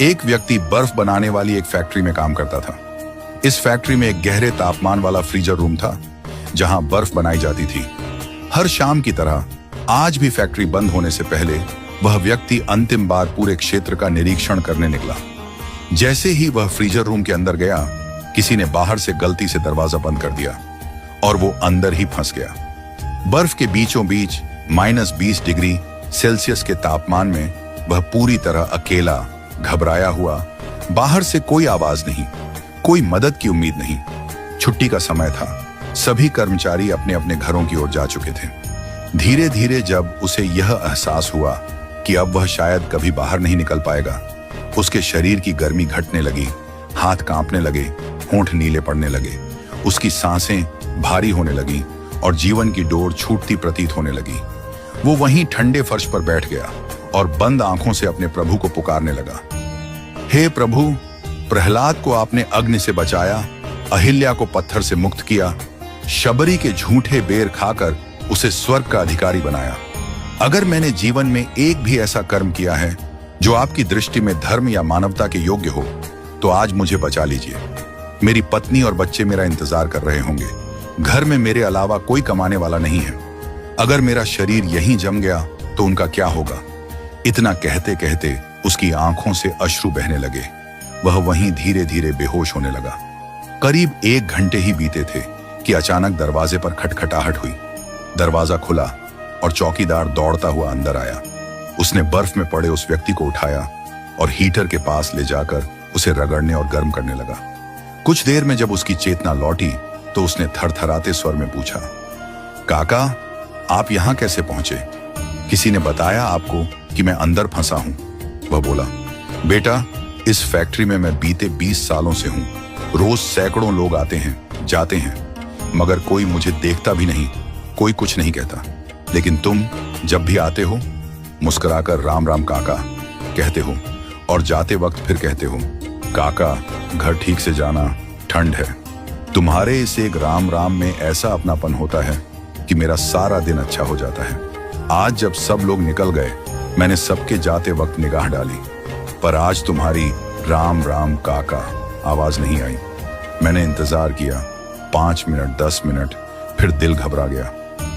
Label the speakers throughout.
Speaker 1: एक व्यक्ति बर्फ बनाने वाली एक फैक्ट्री में काम करता था। इस फैक्ट्री में एक गहरे तापमान वाला फ्रीजर रूम था जहां बर्फ बनाई जाती थी। हर शाम की तरह आज भी फैक्ट्री बंद होने से पहले वह व्यक्ति अंतिम बार पूरे क्षेत्र का निरीक्षण करने निकला। जैसे ही वह फ्रीजर रूम के अंदर गया, किसी ने बाहर से गलती से दरवाजा बंद कर दिया और वो अंदर ही फंस गया। बर्फ के बीचों बीच -20 डिग्री सेल्सियस के तापमान में वह पूरी तरह अकेला, घबराया हुआ, बाहर से कोई आवाज नहीं, कोई मदद की उम्मीद नहीं। छुट्टी का समय था, सभी कर्मचारी अपने अपने घरों की ओर जा चुके थे। धीरे धीरे जब उसे यह एहसास हुआ कि अब वह शायद कभी बाहर नहीं निकल पाएगा, उसके शरीर की गर्मी घटने लगी, हाथ कांपने लगे, होंठ नीले पड़ने लगे, उसकी सांसें भारी होने लगी और जीवन की डोर छूटती प्रतीत होने लगी। वो वहीं ठंडे फर्श पर बैठ गया और बंद आंखों से अपने प्रभु को पुकारने लगा। हे प्रभु, प्रहलाद को आपने अग्नि से बचाया, अहिल्या को पत्थर से मुक्त किया, शबरी के झूठे बेर खाकर उसे स्वर्ग का अधिकारी बनाया। अगर मैंने जीवन में एक भी ऐसा कर्म किया है जो आपकी दृष्टि में धर्म या मानवता के योग्य हो, तो आज मुझे बचा लीजिए। मेरी पत्नी और बच्चे मेरा इंतजार कर रहे होंगे। घर में मेरे अलावा कोई कमाने वाला नहीं है। अगर मेरा शरीर यहीं जम गया तो उनका क्या होगा? इतना कहते कहते उसकी आंखों से अश्रु बहने लगे। वह वहीं धीरे धीरे बेहोश होने लगा। करीब 1 घंटे ही बीते थे कि अचानक दरवाजे पर खटखटाहट हुई। दरवाजा खुला और चौकीदार दौड़ता हुआ अंदर आया। उसने बर्फ में पड़े उस व्यक्ति को उठाया और हीटर के पास ले जाकर उसे रगड़ने और गर्म करने लगा। कुछ देर में जब उसकी चेतना लौटी तो उसने थरथराते स्वर में पूछा, काका, आप यहां कैसे पहुंचे? किसी ने बताया आपको कि मैं अंदर फंसा हूं? वह बोला, बेटा, इस फैक्ट्री में मैं बीते 20 सालों से हूं। रोज सैकड़ों लोग आते हैं, जाते हैं, मगर कोई मुझे देखता भी नहीं, कोई कुछ नहीं कहता। लेकिन तुम जब भी आते हो, मुस्कुराकर राम राम काका कहते हो और जाते वक्त फिर कहते हो, काका, घर ठीक से जाना, ठंड है। तुम्हारे इस एक राम राम में ऐसा अपनापन होता है कि मेरा सारा दिन अच्छा हो जाता है। आज जब सब लोग निकल गए, मैंने सबके जाते वक्त निगाह डाली, पर आज तुम्हारी राम राम काका आवाज नहीं आई। मैंने इंतजार किया 5 मिनट, 10 मिनट, फिर दिल घबरा गया।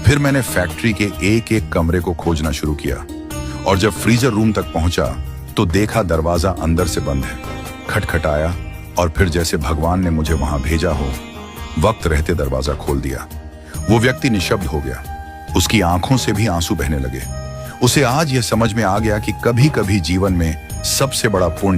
Speaker 1: फिर मैंने फैक्ट्री के एक एक कमरे को खोजना शुरू किया और जब फ्रीजर रूम तक पहुंचा तो देखा दरवाजा अंदर से बंद है। खटखटाया और फिर जैसे भगवान ने मुझे वहां भेजा हो, वक्त रहते दरवाजा खोल दिया। वो व्यक्ति निशब्द हो गया। उसकी आंखों से भी आंसू बहने लगे। उसे आज यह समझ में आ गया कि कभी कभी जीवन में सबसे बड़ा पुण्य